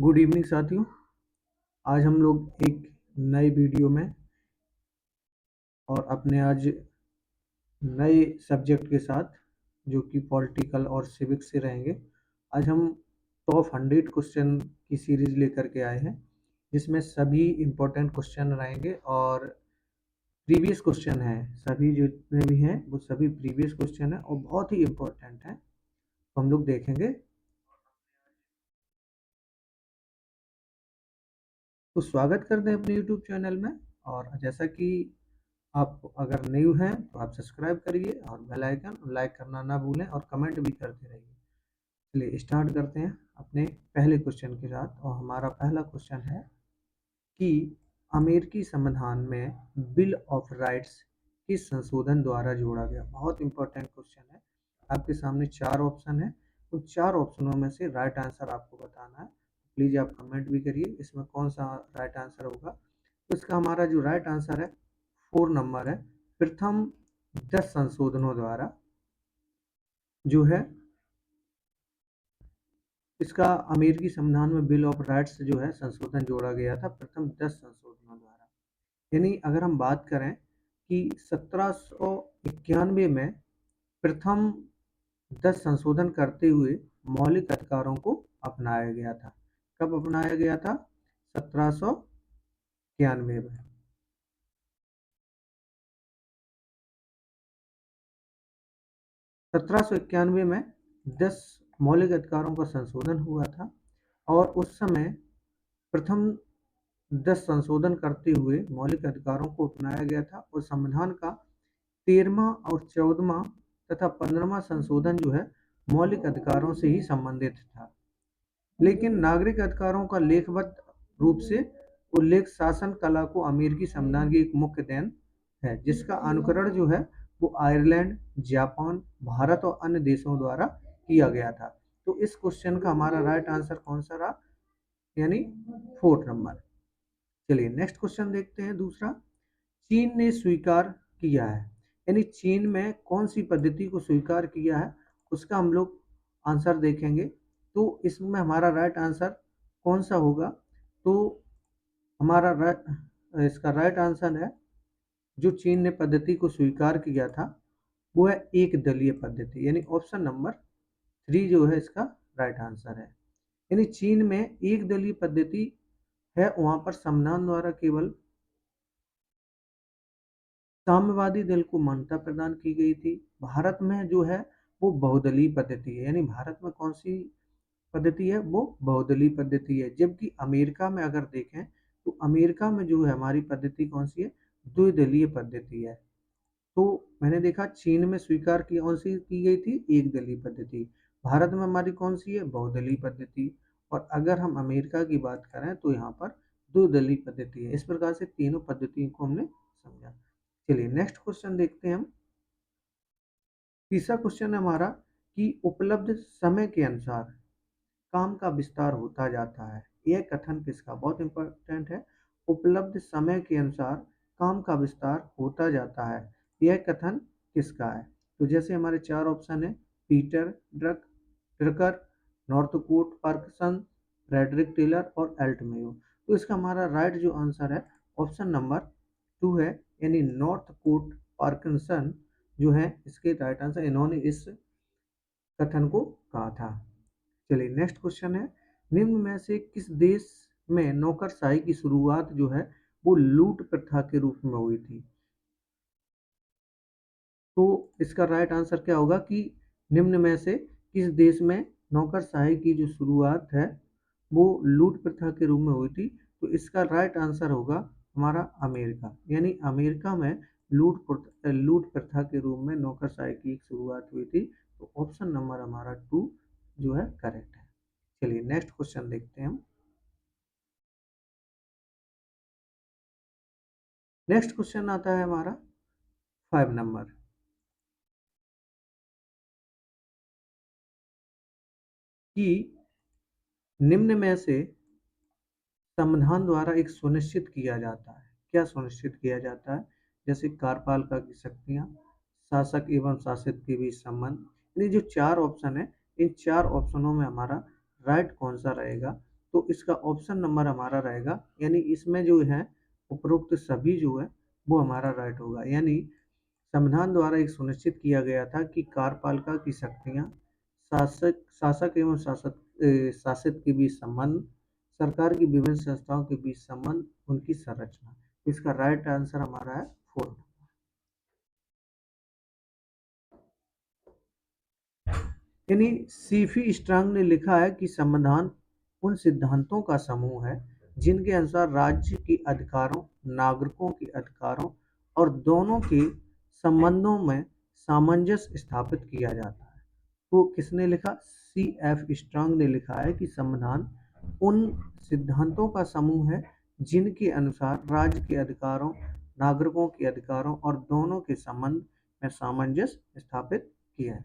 Good evening साथियों। आज हम लोग एक नए वीडियो में और अपने आज नए सब्जेक्ट के साथ जो कि पॉलिटिकल और सिविक्स से रहेंगे। आज हम टॉप 100 क्वेश्चन की सीरीज लेकर के आए हैं, जिसमें सभी इम्पोर्टेंट क्वेश्चन रहेंगे और प्रीवियस क्वेश्चन हैं। सभी जितने भी हैं वो सभी प्रीवियस क्वेश्चन हैं और बहुत ही इम्पोर्टेंट हैं, तो हम लोग देखेंगे। तो स्वागत करते हैं अपने यूट्यूब चैनल में। और जैसा कि आप अगर न्यू हैं तो आप सब्सक्राइब करिए और बेल आइकन लाइक करना ना भूलें और कमेंट भी करते रहिए। चलिए स्टार्ट करते हैं अपने पहले क्वेश्चन के साथ। और हमारा पहला क्वेश्चन है कि अमेरिकी संविधान में बिल ऑफ राइट्स किस संशोधन द्वारा जोड़ा गया। बहुत इंपॉर्टेंट क्वेश्चन है। आपके सामने 4 ऑप्शन है, उन 4 ऑप्शनों में से राइट आंसर आपको बताना है। प्लीज़ आप कमेंट भी करिए इसमें कौन सा राइट आंसर होगा। तो इसका हमारा जो राइट आंसर है 4 नंबर है। प्रथम 10 संशोधनों द्वारा जो है इसका अमेरिकी संविधान में बिल ऑफ राइट्स जो है संशोधन जोड़ा गया था प्रथम 10 संशोधनों द्वारा। यानी अगर हम बात करें कि 1791 में प्रथम 10 संशोधन करते हुए मौलिक अधिकारों को अपनाया गया था। कब अपनाया गया था? 1791 में। 1791 में 10 मौलिक अधिकारों का संशोधन हुआ था और उस समय प्रथम 10 संशोधन करते हुए मौलिक अधिकारों को अपनाया गया था और संविधान का 13वां और 14वां तथा 15वां संशोधन जो है मौलिक अधिकारों से ही संबंधित था। लेकिन नागरिक अधिकारों का लेखबद्ध रूप से उल्लेख शासन कला को अमेरिकी संविधान की एक मुख्य देन है, जिसका अनुकरण जो है वो आयरलैंड, जापान, भारत और अन्य देशों द्वारा किया गया था। तो इस क्वेश्चन का हमारा राइट आंसर कौन सा रहा? यानी 4 नंबर। चलिए नेक्स्ट क्वेश्चन देखते हैं। दूसरा, चीन ने स्वीकार किया है, यानी चीन में कौन सी पद्धति को स्वीकार किया है उसका हम लोग आंसर देखेंगे। तो इसमें हमारा राइट आंसर कौन सा होगा? तो हमारा इसका राइट आंसर है, जो चीन ने पद्धति को स्वीकार किया था वो है एक दलीय पद्धति, यानी ऑप्शन नंबर 3 जो है इसका राइट आंसर है। यानी चीन में एक दलीय पद्धति है, वहां पर संविधान द्वारा केवल साम्यवादी दल को मान्यता प्रदान की गई थी। भारत में जो है वो बहुदलीय पद्धति है, यानी भारत में कौन सी पद्धति है? वो बहुदलीय पद्धति है। जबकि अमेरिका में अगर देखें तो अमेरिका में जो है हमारी पद्धति कौन सी है? द्विदलीय पद्धति है। तो मैंने देखा चीन में स्वीकार की कौन सी की गई थी? एक दलीय पद्धति। भारत में हमारी कौन सी है? बहुदलीय पद्धति। और अगर हम अमेरिका की बात करें तो यहाँ पर द्विदलीय पद्धति है। इस प्रकार से तीनों पद्धतियों को हमने समझा। चलिए नेक्स्ट क्वेश्चन देखते हैं हम। तीसरा क्वेश्चन है हमारा कि उपलब्ध समय के अनुसार काम का विस्तार होता जाता है, यह कथन किसका? बहुत इंपॉर्टेंट है। उपलब्ध समय के अनुसार काम का विस्तार होता जाता है, यह कथन किसका है? तो जैसे हमारे 4 ऑप्शन है, Peter Drucker, Northcote Ferguson, Frederick Taylor और एल्टमेयो। तो इसका हमारा राइट जो आंसर है ऑप्शन नंबर 2 है, यानी नॉर्थकोट पार्किंसन जो है इसके राइट आंसर। इन्होंने इस कथन को कहा था। चलिए नेक्स्ट क्वेश्चन है, निम्न में से किस देश में नौकरशाही की शुरुआत जो है वो लूट प्रथा के रूप में हुई थी? तो इसका राइट आंसर क्या होगा कि निम्न में से किस देश में नौकरशाही की जो शुरुआत है वो लूट प्रथा के रूप में हुई थी? तो इसका राइट आंसर होगा हमारा अमेरिका, यानी अमेरिका में लूट प्रथा के रूप में नौकरशाही की शुरुआत हुई थी। तो ऑप्शन नंबर हमारा 2 जो है करेक्ट है। चलिए नेक्स्ट क्वेश्चन देखते हैं हम। नेक्स्ट क्वेश्चन आता है हमारा 5 नंबर कि निम्न में से संविधान द्वारा एक सुनिश्चित किया जाता है, क्या सुनिश्चित किया जाता है? जैसे कार्यपालिका की शक्तियां, शासक एवं शासित के बीच संबंध। ये जो 4 ऑप्शन है इन 4 ऑप्शनों में हमारा राइट कौन सा रहेगा? तो इसका ऑप्शन नंबर हमारा रहेगा, यानी इसमें जो है उपरोक्त सभी जो है वो हमारा राइट होगा। यानी संविधान द्वारा एक सुनिश्चित किया गया था कि कार्यपालिका की शक्तियां, शासक शासक एवं शासित के बीच संबंध, सरकार की विभिन्न संस्थाओं के बीच संबंध, उनकी संरचना। इसका राइट आंसर हमारा है 4। यानी सीफी स्ट्रांग ने लिखा है कि संविधान उन सिद्धांतों का समूह है जिनके अनुसार राज्य के अधिकारों, नागरिकों के अधिकारों और दोनों के संबंधों में सामंजस्य स्थापित किया जाता है। तो किसने लिखा? सी एफ स्ट्रांग ने लिखा है कि संविधान उन सिद्धांतों का समूह है जिनके अनुसार राज्य के अधिकारों, नागरिकों के अधिकारों और दोनों के संबंध में सामंजस्य स्थापित किया है।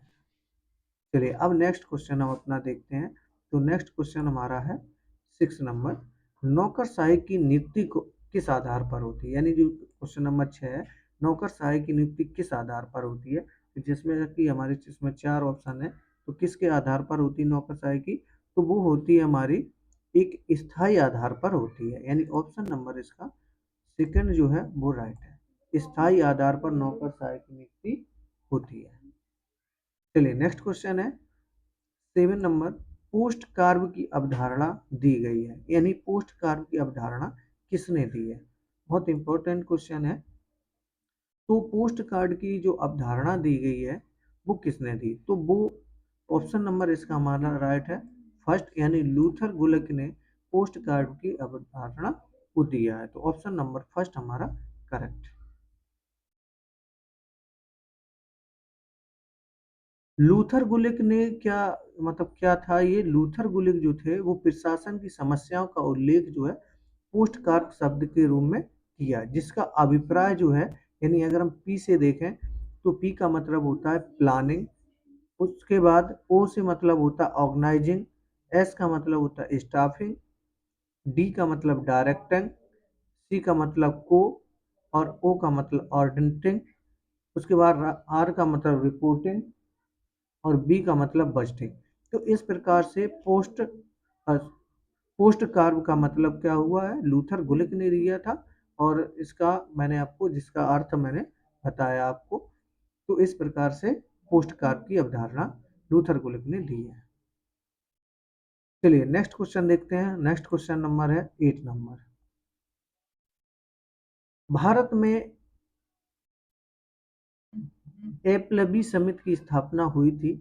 चलिए अब नेक्स्ट क्वेश्चन हम अपना देखते हैं। तो नेक्स्ट क्वेश्चन हमारा है 6 नंबर, नौकरशाही की नियुक्ति को किस आधार पर होती है? यानी जो क्वेश्चन नंबर 6 है, नौकरशाही की नियुक्ति किस आधार पर होती है? जिसमें कि हमारे इसमें 4 ऑप्शन है, तो किसके आधार पर होती है नौकरशाही की? तो वो होती है हमारी एक स्थायी आधार पर होती है। यानी ऑप्शन नंबर इसका सेकंड जो है वो राइट है। स्थायी आधार पर नौकरशाही की नियुक्ति होती है। चलिए नेक्स्ट क्वेश्चन है 7 नंबर, पोस्ट कार्य की अवधारणा दी गई है। यानी पोस्ट कार्य की अवधारणा किसने दी है? बहुत इंपॉर्टेंट क्वेश्चन है। तो पोस्ट कार्ड की जो अवधारणा दी गई है वो किसने दी? तो वो ऑप्शन नंबर इसका हमारा राइट है फर्स्ट, यानी लूथर गुलिक ने पोस्ट कार्ड की अवधारणा को दिया है। तो ऑप्शन नंबर फर्स्ट हमारा करेक्ट। लूथर गुलिक ने क्या मतलब क्या था ये? लूथर गुलिक जो थे वो प्रशासन की समस्याओं का उल्लेख जो है पोस्ट कार्ड शब्द के रूप में किया, जिसका अभिप्राय जो है, यानी अगर हम पी से देखें तो पी का मतलब होता है प्लानिंग, उसके बाद ओ से मतलब होता है ऑर्गेनाइजिंग, एस का मतलब होता है स्टाफिंग, डी का मतलब डायरेक्टिंग, सी का मतलब को, और ओ का मतलब ऑर्डिनेटिंग, उसके बाद आर का मतलब रिपोर्टिंग और बी का मतलब बजटिंग। तो इस प्रकार से पोस्ट कार्व का मतलब क्या हुआ है? लूथर गुलिक ने दिया था, और इसका मैंने आपको जिसका अर्थ मैंने बताया आपको। तो इस प्रकार से पोस्ट कार्व की अवधारणा लूथर गुलिक ने दी है। चलिए नेक्स्ट क्वेश्चन देखते हैं। नेक्स्ट क्वेश्चन नंबर है 8 नंबर, भारत में एपलबी समिति की स्थापना हुई थी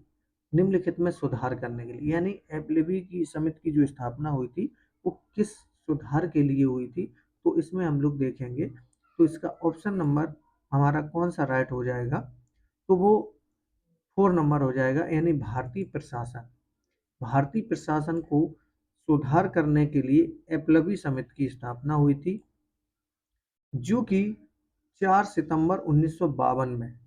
निम्नलिखित में सुधार करने के लिए। यानी एपलबी की समिति की जो स्थापना हुई थी वो किस सुधार के लिए हुई थी? तो इसमें हम लोग देखेंगे, तो इसका ऑप्शन नंबर हमारा कौन सा राइट हो जाएगा? तो वो 4 नंबर हो जाएगा, यानी भारतीय प्रशासन को सुधार करने के लिए एपलबी समिति की स्थापना हुई थी, जो कि 4 सितंबर 1952 में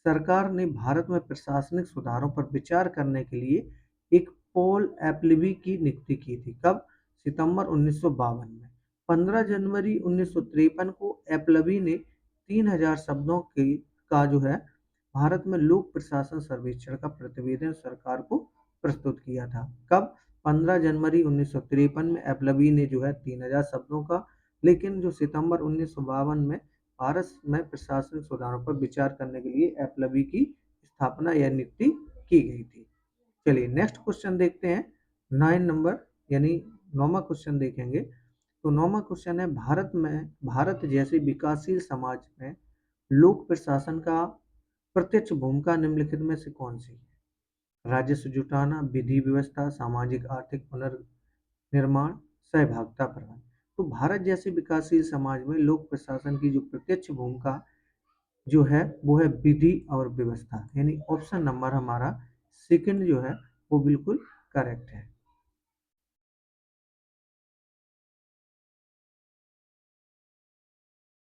सरकार ने भारत में प्रशासनिक सुधारों पर विचार करने के लिए एक पॉल एपलबी की नियुक्ति की थी। कब? सितंबर 1952 में। 15 जनवरी 1953 को एपलबी ने 3000 शब्दों की का जो है भारत में लोक प्रशासन सर्वेक्षण का प्रतिवेदन सरकार को प्रस्तुत किया था। कब? 15 जनवरी 1953 में एपलबी ने जो है 3000 शब्दों का, लेकिन जो सितंबर 1952 में भारत में प्रशासनिक सुधारों पर विचार करने के लिए एपलबी की स्थापना या नियुक्ति की गई थी। चलिए नेक्स्ट क्वेश्चन देखते हैं 9 नंबर, यानी 9वां क्वेश्चन देखेंगे। तो 9वां क्वेश्चन है, भारत जैसे विकासशील समाज में लोक प्रशासन का प्रत्यक्ष भूमिका निम्नलिखित में से कौन सी है? राजस्व जुटाना, विधि व्यवस्था, सामाजिक आर्थिक पुनर्निर्माण, सहभागिता प्रबंधन। तो भारत जैसे विकासशील समाज में लोक प्रशासन की जो प्रत्यक्ष भूमिका जो है वो है विधि और व्यवस्था। यानी ऑप्शन नंबर हमारा सेकंड जो है वो बिल्कुल करेक्ट है।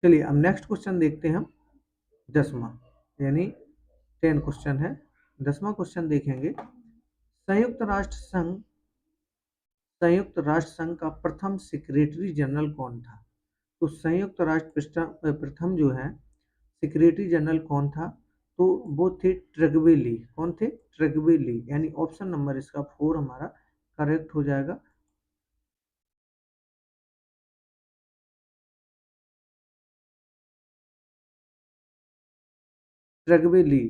चलिए अब नेक्स्ट क्वेश्चन देखते हैं हम 10वां, यानी 10 क्वेश्चन है। 10वां क्वेश्चन देखेंगे, संयुक्त राष्ट्र संघ का प्रथम सेक्रेटरी जनरल कौन था? तो संयुक्त राष्ट्र प्रथम जो है सेक्रेटरी जनरल कौन था? तो वो थे ट्रगवे ली। कौन थे? ट्रगवे ली। यानी ऑप्शन नंबर इसका 4 हमारा करेक्ट हो जाएगा। ट्रगबे ली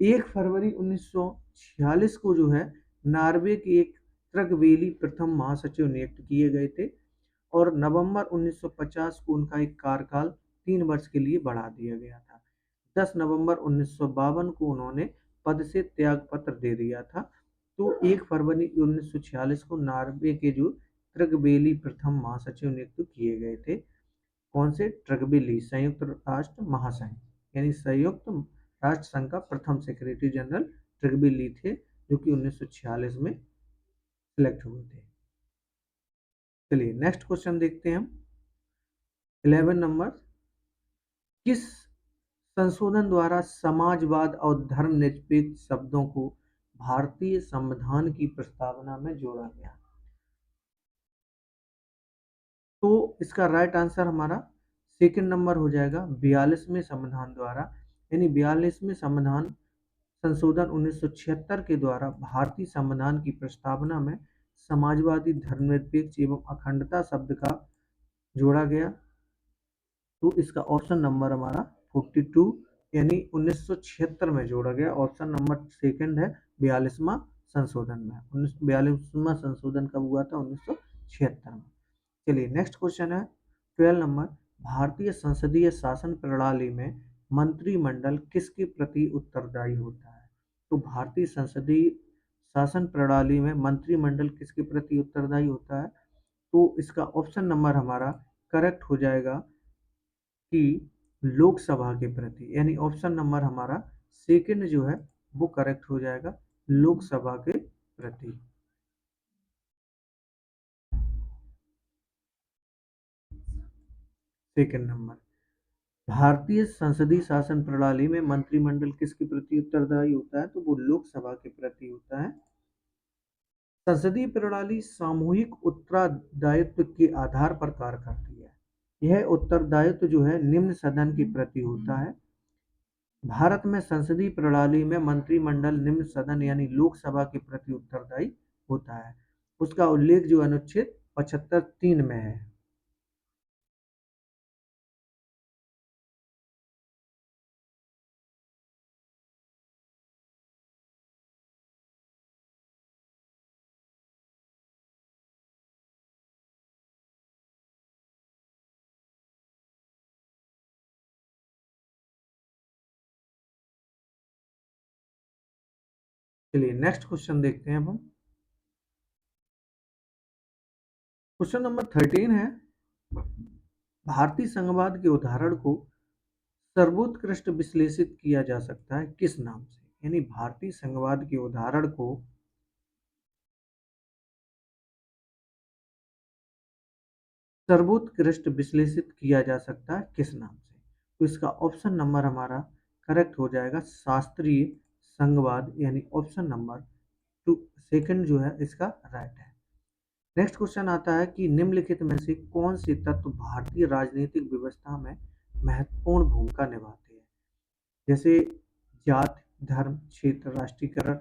1 फरवरी 1946 को जो है नॉर्वे के एक ट्रगबेली प्रथम महासचिव नियुक्त किए गए थे और नवंबर 1950 को उनका एक कार्यकाल 3 वर्ष के लिए बढ़ा दिया गया था। 10 नवंबर 1952 को उन्होंने पद से त्यागपत्र दे दिया था। तो 1 फरवरी 1946 को नॉर्वे के जो ट्रगबेली प्रथम महासचिव नियुक्त किए गए थे। कौन से? ट्रगबे ली, संयुक्त राष्ट्र महासंघ यानी संयुक्त राष्ट्र संघ का प्रथम सेक्रेटरी जनरल ट्रगबे ली थे, जो कि 1946 में सिलेक्ट हुए थे। चलिए नेक्स्ट क्वेश्चन देखते हैं हम। 11 नंबर, किस संशोधन द्वारा समाजवाद और धर्मनिरपेक्ष शब्दों को भारतीय संविधान की प्रस्तावना में जोड़ा गया? तो इसका राइट आंसर हमारा सेकंड नंबर हो जाएगा 42वें संविधान द्वारा, यानी 42वें संविधान संशोधन 1976 के द्वारा भारतीय संविधान की प्रस्तावना में समाजवादी, धर्मनिरपेक्ष एवं अखंडता शब्द का जोड़ा गया। तो इसका ऑप्शन नंबर हमारा 42 यानी 1976 में जोड़ा गया। ऑप्शन नंबर सेकंड है 42वां संशोधन में। 42वां संशोधन कब हुआ था? 1976 में। चलिए नेक्स्ट क्वेश्चन है 12 नंबर, भारतीय संसदीय शासन प्रणाली में मंत्रिमंडल किसके प्रति उत्तरदायी होता है? तो भारतीय संसदीय शासन प्रणाली में मंत्रिमंडल किसके प्रति उत्तरदायी होता है? तो इसका ऑप्शन नंबर हमारा करेक्ट हो जाएगा कि लोकसभा के प्रति, यानी ऑप्शन नंबर हमारा सेकंड जो है वो करेक्ट हो जाएगा, लोकसभा के प्रति। सेकंड नंबर, भारतीय संसदीय शासन प्रणाली में मंत्रिमंडल किसके प्रति उत्तरदायी होता है? तो वो लोकसभा के प्रति होता है। संसदीय प्रणाली सामूहिक उत्तरदायित्व के आधार पर कार्य करती है। यह उत्तरदायित्व जो है निम्न सदन के प्रति होता है। भारत में संसदीय प्रणाली में मंत्रिमंडल निम्न सदन यानी लोकसभा के प्रति उत्तरदायी होता है। उसका उल्लेख जो अनुच्छेद 75(3) में है। चलिए नेक्स्ट क्वेश्चन देखते हैं अब हम। क्वेश्चन नंबर 13 है, भारतीय संघवाद के उदाहरण को सर्वोत्कृष्ट विश्लेषित किया जा सकता है किस नाम से? यानी भारतीय संघवाद के उदाहरण को सर्वोत्कृष्ट विश्लेषित किया जा सकता है किस नाम से? तो इसका ऑप्शन नंबर हमारा करेक्ट हो जाएगा शास्त्रीय संघवाद, यानी ऑप्शन नंबर 2 सेकंड जो है इसका राइट है। नेक्स्ट क्वेश्चन आता है कि निम्नलिखित में से कौन से तत्व भारतीय राजनीतिक व्यवस्था में महत्वपूर्ण भूमिका निभाते हैं? जैसे जात, धर्म, क्षेत्र, राष्ट्रीयकरण,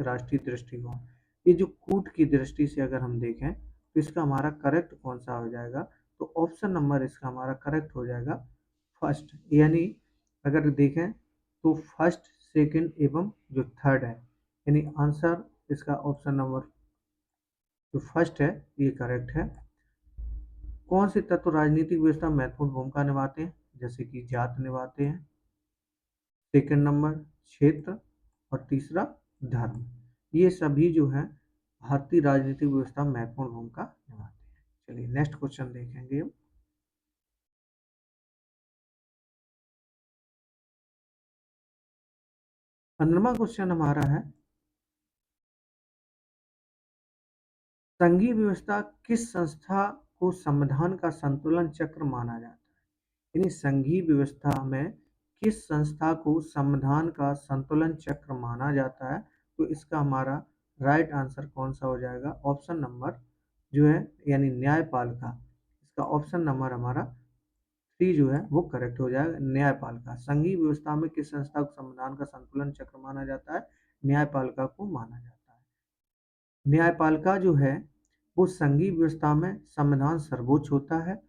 राष्ट्रीय दृष्टिकोण। ये जो कूट की दृष्टि से अगर हम देखें तो इसका हमारा करेक्ट कौन सा हो जाएगा? तो ऑप्शन नंबर इसका हमारा करेक्ट हो जाएगा फर्स्ट, यानी अगर देखें तो फर्स्ट, सेकंड एवं जो थर्ड है, यानी आंसर इसका ऑप्शन नंबर जो फर्स्ट है ये करेक्ट है। कौन से तत्व राजनीतिक व्यवस्था में महत्वपूर्ण भूमिका निभाते हैं? जैसे कि जात निभाते हैं, सेकंड नंबर क्षेत्र और तीसरा धर्म। ये सभी जो है भारतीय राजनीतिक व्यवस्था में महत्वपूर्ण भूमिका निभाते हैं। चलिए नेक्स्ट क्वेश्चन देखेंगे हम। 15वां क्वेश्चन हमारा है, संघीय व्यवस्था किस संस्था को संविधान का संतुलन चक्र माना जाता है? यानी संघीय व्यवस्था में किस संस्था को संविधान का संतुलन चक्र माना जाता है? तो इसका हमारा राइट आंसर कौन सा हो जाएगा? ऑप्शन नंबर जो है यानी न्यायपालिका। इसका ऑप्शन नंबर हमारा 3 जो है वो करेक्ट हो जाएगा, न्यायपालिका। संघीय व्यवस्था में किस संस्था को संविधान का संतुलन चक्र माना जाता है? न्यायपालिका को माना जाता है। न्यायपालिका जो है वो संघीय व्यवस्था में संविधान सर्वोच्च होता है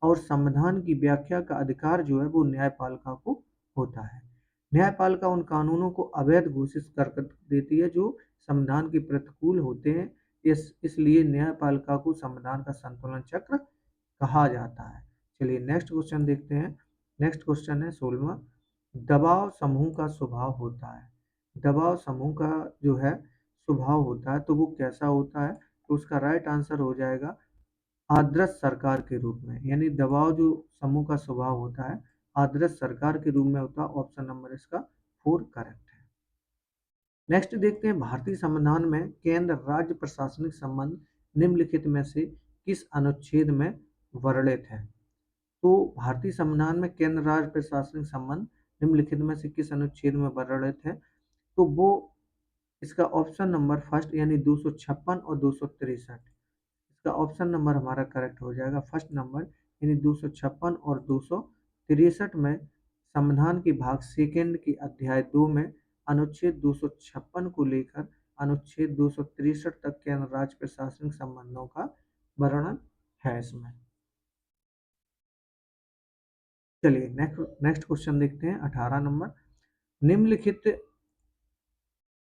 और संविधान की व्याख्या का अधिकार जो है वो न्यायपालिका को होता है। न्यायपालिका उन कानूनों को अवैध घोषित कर देती है जो संविधान के प्रतिकूल होते हैं। इसलिए न्यायपालिका को संविधान का संतुलन चक्र कहा जाता है। चलिए नेक्स्ट क्वेश्चन देखते हैं। नेक्स्ट क्वेश्चन है 16वां। दबाव समूह का स्वभाव होता है। दबाव समूह का जो है स्वभाव होता है तो वो कैसा होता है, तो उसका राइट आंसर हो जाएगा आदर्श सरकार के रूप में। यानी दबाव जो समूह का स्वभाव होता है आदर्श सरकार के रूप में होता है। ऑप्शन नंबर इसका 4 करेक्ट है। नेक्स्ट देखते हैं भारतीय संविधान में केंद्र राज्य प्रशासनिक संबंध निम्नलिखित में से किस अनुच्छेद में वर्णित है। तो भारतीय संविधान में केंद्र राज्य प्रशासनिक संबंध निम्नलिखित में से किस अनुच्छेद में वर्णित है, तो वो इसका ऑप्शन नंबर फर्स्ट यानी 256 और 263। इसका ऑप्शन नंबर हमारा करेक्ट हो जाएगा फर्स्ट नंबर यानी 256 और 263 में संविधान के भाग सेकेंड के अध्याय 2 में अनुच्छेद 256 को लेकर अनुच्छेद 263 तक केंद्र राज्य प्रशासनिक संबंधों का वर्णन है इसमें। चलिए नेक्स्ट क्वेश्चन देखते हैं 18 नंबर।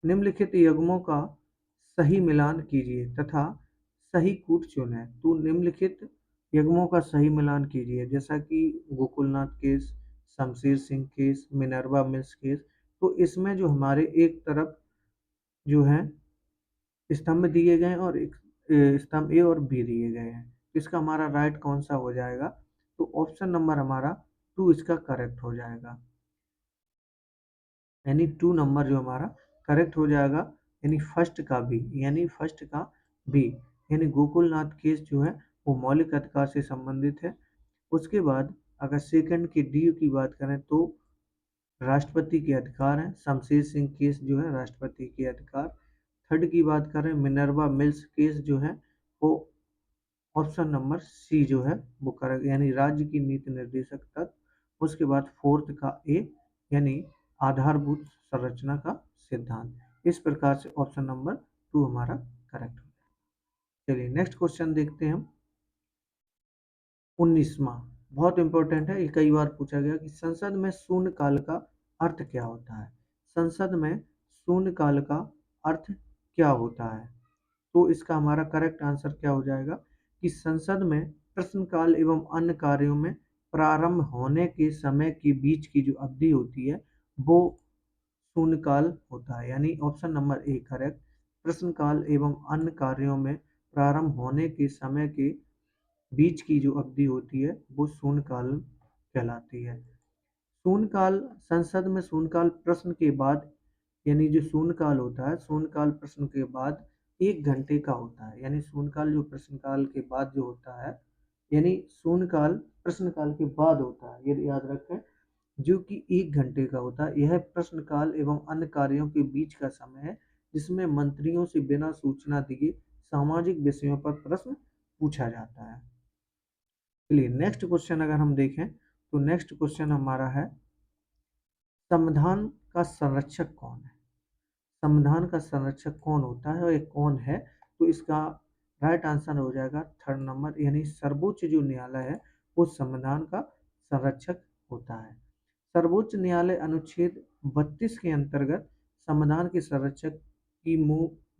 निम्नलिखित युग्मों का सही मिलान कीजिए तथा सही कूट चुनें। तो निम्नलिखित युग्मों का सही मिलान कीजिए, जैसा कि Gokulnath case, Shamsher Singh case, Minerva mills case. तो इसमें जो हमारे एक तरफ जो है स्तंभ दिए गए हैं और एक स्तंभ ए और बी दिए गए हैं। तो इसका हमारा राइट कौन सा हो जाएगा, तो ऑप्शन नंबर हमारा 2 इसका करेक्ट हो जाएगा। यानी 2 नंबर जो हमारा करेक्ट हो जाएगा, यानी फर्स्ट का बी यानी गोकुलनाथ केस जो है वो मौलिक अधिकार से संबंधित है। उसके बाद अगर सेकंड के डी की बात करें तो राष्ट्रपति के अधिकार हैं। शमशेर सिंह केस जो है राष्ट्रपति के अधिकार। थर्ड की बात करें मिनर्वा मिल्स केस जो है वो ऑप्शन नंबर सी जो है वो करेक्ट, यानी राज्य की नीति निर्देशक तत्व। उसके बाद फोर्थ का ए यानी आधारभूत संरचना का सिद्धांत। इस प्रकार से ऑप्शन नंबर 2 हमारा करेक्ट हो। चलिए नेक्स्ट क्वेश्चन देखते हैं हम 19वां। बहुत इंपॉर्टेंट है, ये कई बार पूछा गया कि संसद में शून्यकाल का अर्थ क्या होता है। संसद में शून्यकाल का अर्थ क्या होता है, तो इसका हमारा करेक्ट आंसर क्या हो जाएगा कि संसद में प्रश्नकाल एवं अन्य कार्यों में प्रारंभ होने के समय के बीच की जो अवधि होती है वो शून्यकाल होता है। यानी ऑप्शन नंबर ए करेक्ट। प्रश्नकाल एवं अन्य कार्यों में प्रारंभ होने के समय के बीच की जो अवधि होती है वो शून्यकाल कहलाती है। शून्यकाल संसद में शून्यकाल प्रश्न के बाद यानी जो शून्यकाल होता है शून्यकाल प्रश्न के बाद 1 घंटे का होता है। यानी शून्यकाल जो प्रश्नकाल के बाद जो होता है यानी शून्यकाल प्रश्नकाल के बाद होता है, ये याद रखें, जो कि 1 घंटे का होता है। यह प्रश्नकाल एवं अन्य कार्यों के बीच का समय है जिसमें मंत्रियों से बिना सूचना दिए सामाजिक विषयों पर प्रश्न पूछा जाता है। चलिए नेक्स्ट क्वेश्चन अगर हम देखें तो नेक्स्ट क्वेश्चन हमारा है संविधान का संरक्षक कौन है। संविधान का संरक्षक कौन होता है और ये कौन है, तो इसका राइट आंसर हो जाएगा थर्ड नंबर यानी सर्वोच्च जो न्यायालय है वो संविधान का संरक्षक होता है। सर्वोच्च न्यायालय अनुच्छेद 32 के अंतर्गत संविधान के संरक्षक की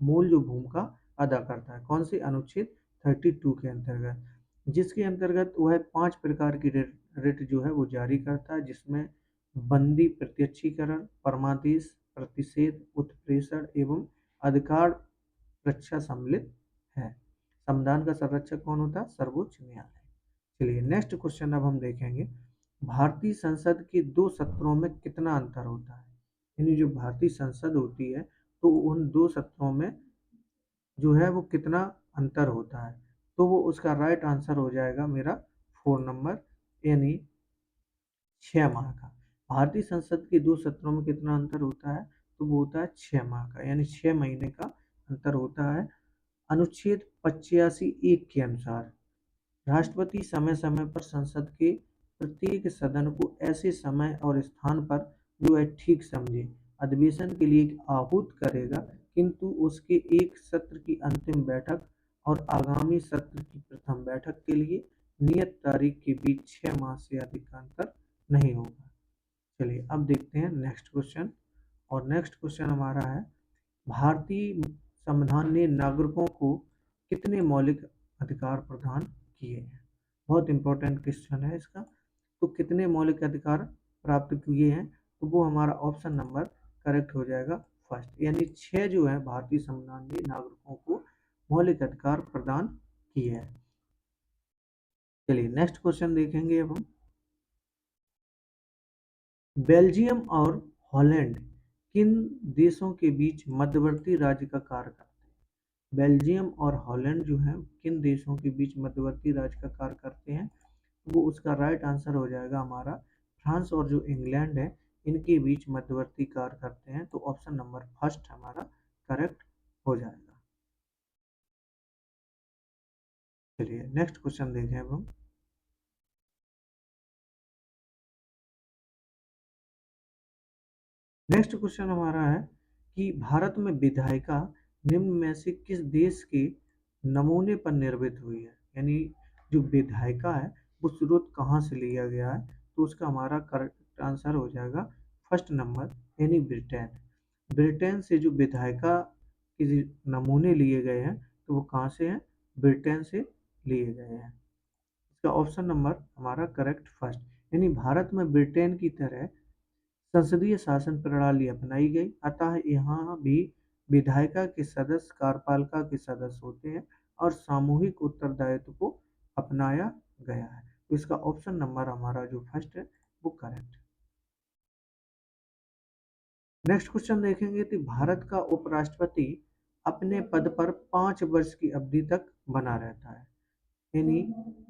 मूल जो भूमिका अदा करता है। कौन सी, अनुच्छेद 32 के अंतर्गत, जिसके अंतर्गत वह 5 प्रकार की रिट जो है वो जारी करता है, जिसमें बंदी प्रत्यक्षीकरण, परमादेश, प्रतिषेध, उत्प्रेषण एवं अधिकार रक्षा सम्मिलित है। संविधान का संरक्षक कौन होता है, सर्वोच्च न्यायालय। चलिए नेक्स्ट क्वेश्चन अब हम देखेंगे भारतीय संसद के 2 सत्रों में कितना अंतर होता है। यानी जो भारतीय संसद होती है तो उन 2 सत्रों में जो है वो कितना अंतर होता है, तो वो उसका राइट आंसर हो जाएगा मेरा 4 नंबर यानी 6 माह का। भारतीय संसद के 2 सत्रों में कितना अंतर होता है, तो वो होता है 6 माह का, यानी 6 महीने का अंतर होता है। अनुच्छेद 85(1) के अनुसार राष्ट्रपति समय समय पर संसद के प्रत्येक सदन को ऐसे समय और स्थान पर जो है ठीक समझे अधिवेशन के लिए आहूत करेगा, किंतु उसके एक सत्र की अंतिम बैठक और आगामी सत्र की प्रथम बैठक के लिए नियत तारीख के बीच 6 माह से अधिक का अंतर नहीं होगा। चलिए अब देखते हैं नेक्स्ट क्वेश्चन। और नेक्स्ट क्वेश्चन हमारा है, भारतीय संविधान ने नागरिकों को कितने मौलिक अधिकार प्रदान किए हैं? बहुत इंपॉर्टेंट क्वेश्चन है इसका। तो कितने मौलिक अधिकार प्राप्त किए हैं? तो वो हमारा ऑप्शन नंबर करेक्ट हो जाएगा फर्स्ट, यानी 6 जो है भारतीय संविधान ने नागरिकों को मौलिक अधिकार प्रदान किए हैं। चलिए नेक्स्ट क्वेश्चन देखेंगे अब हम। बेल्जियम और हॉलैंड किन देशों के बीच मध्यवर्ती राज्य का कार्य करते हैं? बेल्जियम और हॉलैंड जो है किन देशों के बीच मध्यवर्ती राज्य का कार्य करते हैं? वो उसका राइट आंसर हो जाएगा हमारा फ्रांस और जो इंग्लैंड है इनके बीच मध्यवर्ती कार्य करते हैं। तो ऑप्शन नंबर फर्स्ट हमारा करेक्ट हो जाएगा। चलिए नेक्स्ट क्वेश्चन देखें अब हम। नेक्स्ट क्वेश्चन हमारा है कि भारत में विधायिका निम्न में से किस देश के नमूने पर निर्मित हुई है? यानी जो विधायिका है वो स्रोत कहाँ से लिया गया है? तो उसका हमारा करेक्ट आंसर हो जाएगा फर्स्ट नंबर, यानी ब्रिटेन। ब्रिटेन से जो विधायिका के जो नमूने लिए गए हैं तो वो कहाँ से हैं? ब्रिटेन से लिए गए हैं। इसका ऑप्शन नंबर हमारा करेक्ट फर्स्ट, यानी भारत में ब्रिटेन की तरह संसदीय शासन प्रणाली अपनाई गई, अतः यहाँ भी विधायिका के सदस्य कार्यपालिका के सदस्य होते हैं और सामूहिक उत्तरदायित्व को अपनाया गया है। तो इसका ऑप्शन नंबर हमारा जो फर्स्ट है वो करेक्ट। नेक्स्ट क्वेश्चन देखेंगे कि भारत का उपराष्ट्रपति अपने पद पर 5 वर्ष की अवधि तक बना रहता है। यानी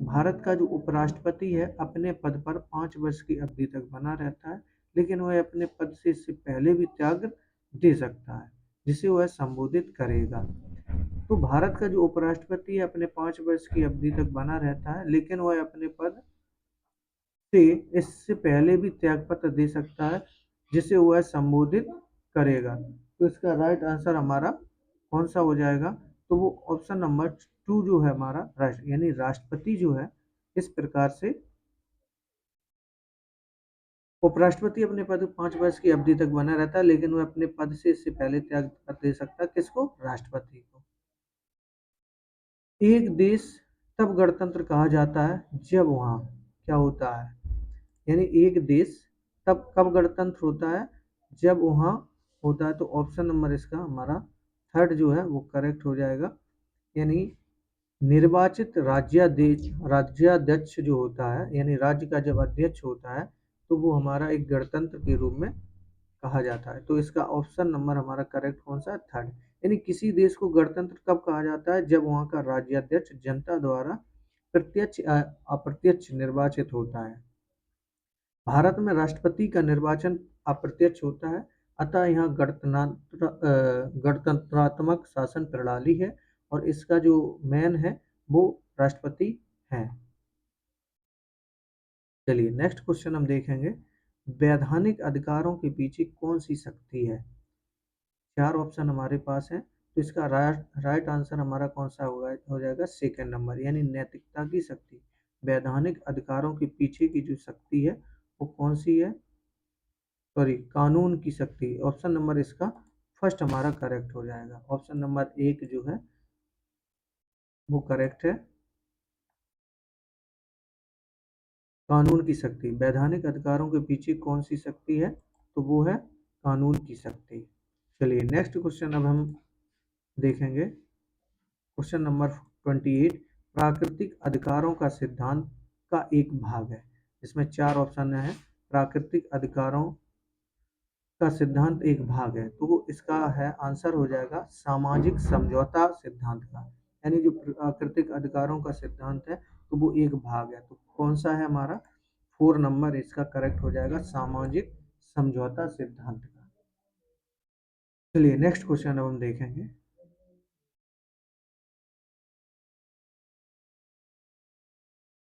भारत का जो उपराष्ट्रपति है अपने पद पर 5 वर्ष की अवधि तक बना रहता है, लेकिन वह अपने पद से इससे पहले भी त्याग दे सकता है जिसे वह संबोधित करेगा। तो भारत का जो उपराष्ट्रपति है अपने 5 वर्ष की अवधि तक बना रहता है, लेकिन वह अपने पद से इससे पहले भी त्यागपत्र दे सकता है जिसे वह संबोधित करेगा। तो इसका राइट आंसर हमारा कौन सा हो जाएगा? तो वो ऑप्शन नंबर 2 जो है हमारा राष्ट्र, यानी राष्ट्रपति जो है इस प्रकार से उपराष्ट्रपति अपने पद 5 वर्ष की अवधि तक बना रहता है, लेकिन वह अपने पद से इससे पहले त्याग दे सकता है। किसको? राष्ट्रपति को। एक देश तब गणतंत्र कहा जाता है जब वहाँ क्या होता है? यानी एक देश तब कब गणतंत्र होता है? जब वहाँ होता है। तो ऑप्शन नंबर इसका हमारा थर्ड जो है वो करेक्ट हो जाएगा। यानी निर्वाचित राज्याध्यक्ष जो होता है, यानी राज्य का जब अध्यक्ष होता है तो वो हमारा एक गणतंत्र के रूप में कहा जाता है। तो इसका ऑप्शन नंबर हमारा करेक्ट कौन सा है? थर्ड। यानी किसी देश को गणतंत्र कब कहा जाता है? जब वहाँ का राज्याध्यक्ष जनता द्वारा प्रत्यक्ष अप्रत्यक्ष निर्वाचित होता है। भारत में राष्ट्रपति का निर्वाचन अप्रत्यक्ष होता है, अतः यहाँ गणतंत्रात्मक शासन प्रणाली है और इसका जो मेन है वो राष्ट्रपति है। चलिए नेक्स्ट क्वेश्चन हम देखेंगे, वैधानिक अधिकारों के पीछे कौन सी शक्ति है? 4 ऑप्शन हमारे पास हैं, तो इसका राइट आंसर हमारा कौन सा होगा? हो जाएगा सेकंड नंबर, यानी नैतिकता की शक्ति। वैधानिक अधिकारों के पीछे की जो शक्ति है वो कौन सी है? सॉरी, कानून की शक्ति। ऑप्शन नंबर इसका फर्स्ट हमारा करेक्ट हो जाएगा। ऑप्शन नंबर 1 जो है वो करेक्ट है। कानून की शक्ति, वैधानिक अधिकारों के पीछे कौन सी शक्ति है? तो वो है कानून की शक्ति। चलिए नेक्स्ट क्वेश्चन अब हम देखेंगे, क्वेश्चन नंबर 28। प्राकृतिक अधिकारों का सिद्धांत का एक भाग है। इसमें 4 ऑप्शन है। प्राकृतिक अधिकारों का सिद्धांत एक भाग है, तो वो इसका है आंसर हो जाएगा सामाजिक समझौता सिद्धांत का। यानी जो प्राकृतिक अधिकारों का सिद्धांत है तो वो एक भाग है। तो कौन सा है हमारा? 4 नंबर इसका करेक्ट हो जाएगा, सामाजिक समझौता सिद्धांत का। चलिए नेक्स्ट क्वेश्चन अब हम देखेंगे,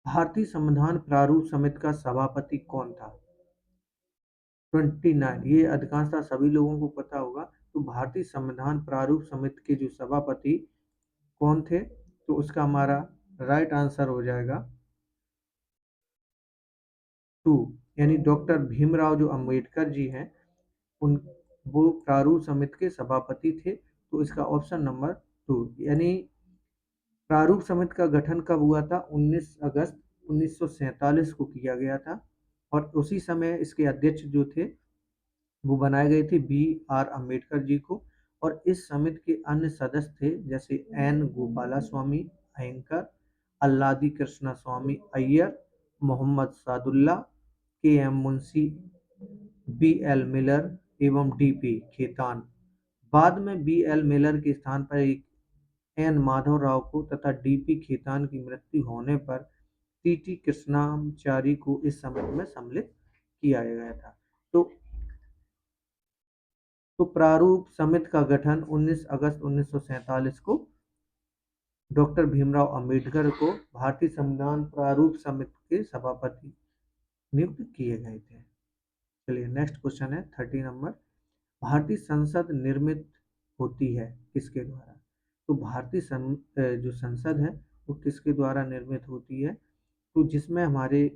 भारतीय संविधान प्रारूप समिति का सभापति कौन था? 29, ये अधिकांशतः सभी लोगों को पता होगा। तो भारतीय संविधान प्रारूप समिति के जो सभापति कौन थे? तो उसका हमारा राइट आंसर हो जाएगा 2, यानी डॉक्टर भीमराव जो अम्बेडकर जी हैं, उन वो प्रारूप समिति के सभापति थे। तो इसका ऑप्शन नंबर 2, यानी प्रारूप समिति का गठन कब हुआ था? 19 अगस्त 1947 को किया गया था, और उसी समय इसके अध्यक्ष जो थे वो बनाए गए थे बी आर अम्बेडकर जी को। और इस समिति के अन्य सदस्य थे जैसे N Gopala Swami Ayyangar, Alladi Krishna Swami Ayyar, Mohammad Saadulla, K M Munshi, B L Miller एवं डी पी खेतान। बाद में बी एल मिलर के स्थान पर एक एन माधव राव को तथा डी पी खेतान की मृत्यु होने पर टी टी कृष्णाचारी को इस समिति में सम्मिलित किया गया था। तो प्रारूप समिति का गठन 19 अगस्त 1947 को डॉक्टर भीमराव अंबेडकर को भारतीय संविधान प्रारूप समिति के सभापति नियुक्त किए गए थे। चलिए नेक्स्ट क्वेश्चन है 30 नंबर। भारतीय संसद निर्मित होती है किसके द्वारा? तो भारतीय जो संसद है वो किसके द्वारा निर्मित होती है? तो जिसमें हमारे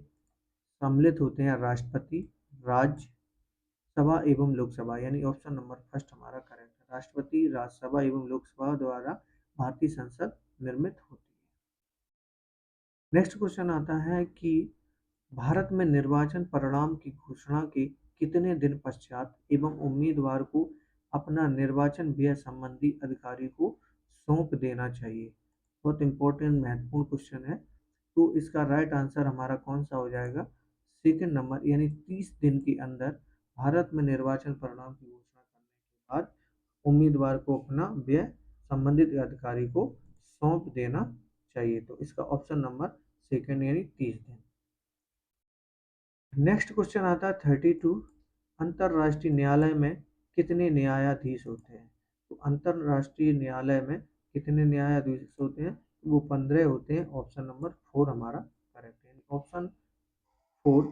सम्मिलित होते हैं राष्ट्रपति, राज्यसभा एवं लोकसभा, यानी ऑप्शन नंबर फर्स्ट हमारा करेक्ट है। राष्ट्रपति, राज्यसभा एवं लोकसभा द्वारा भारतीय संसद निर्मित होती है। नेक्स्ट क्वेश्चन आता है कि भारत में निर्वाचन परिणाम की घोषणा के कितने दिन पश्चात एवं उम्मीदवार को अपना निर्वाचन व्यय संबंधी अधिकारी को सौंप देना चाहिए? बहुत इंपॉर्टेंट महत्वपूर्ण क्वेश्चन है। तो इसका राइट आंसर हमारा कौन सा हो जाएगा? सेकंड नंबर, यानी 30 दिन के अंदर भारत में निर्वाचन परिणाम की घोषणा करने के बाद उम्मीदवार को अपना व्यय संबंधित अधिकारी को सौंप देना चाहिए। तो इसका ऑप्शन नंबर सेकंड, यानी 30 दिन। नेक्स्ट क्वेश्चन आता है 32। अंतरराष्ट्रीय न्यायालय में कितने न्यायाधीश होते हैं? तो अंतरराष्ट्रीय न्यायालय में कितने न्यायाधीश होते हैं? वो 15 होते हैं। ऑप्शन नंबर 4 हमारा करेक्ट है। ऑप्शन 4